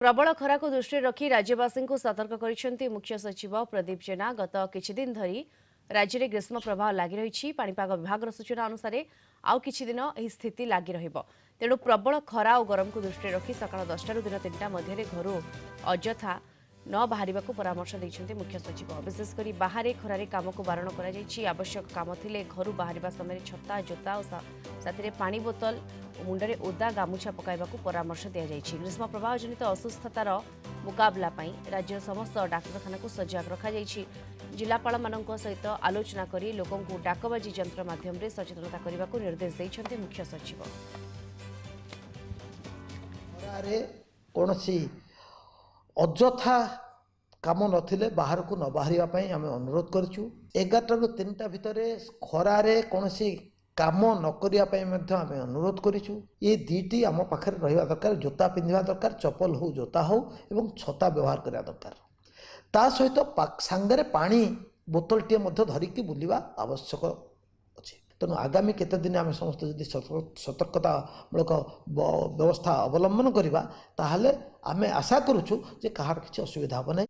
प्रबल खरा को दृष्टि रखी राज्यवासी को सतर्क कर मुख्य सचिव प्रदीप जेना। गत किछि दिन धरी राज्य में ग्रीष्म प्रभाव लगी रही। पाणीपाग विभाग सूचना अनुसार आउ किछि दिन एही स्थिति लगी रहिबो। तेणु प्रबल खरा और गरम को दृष्टि रखी सकाळ 10 रु दिन 3टा मध्य घर अजथा न बाहर परामर्श देइछन्ते मुख्य सचिव। विशेषकर बाहर खरारे काम को बारण करा जायछि। आवश्यक काम थिले घर बाहर समय छता जोता और साथी पानी बोतल और मुंडरे ओदा गामुछा पकाइबाकू परामर्श दिया जायछि। ग्रीष्म प्रभाव जनित असुस्थतार मुकाबला पई राज्य समस्त डाक्तरखाना को सजग रखा जायछि। जिलापाल मानक सहित आलोचना करी लोकों को डाकबाजी यंत्र माध्यम रे सचेतनता करबाकू निर्देश देइछन्ते मुख्य सचिव। कौनसी अजथा काम नथिले बाहर को न बाहर आम अनुरोध करूँ। 11 रु 3टा भितर खरारे कौनसी काम न करने आम अनुरोध करूँ। ये दुईटी आम पाखे रहा दरकार। जोता पिंधा दरकार, चप्पल हो जोता हो एवं छता व्यवहार करने दरकार। ता सहित सांगरे पानी बोतल टे धरिकी बुलवा आवश्यक अच्छे। तेणु आगामी केते दिन आम समस्त जदि सतर्कतामूलक व्यवस्था अवलंबन करवा ताहले आमे आशा करूँ जे कहार किसी असुविधा हम ना।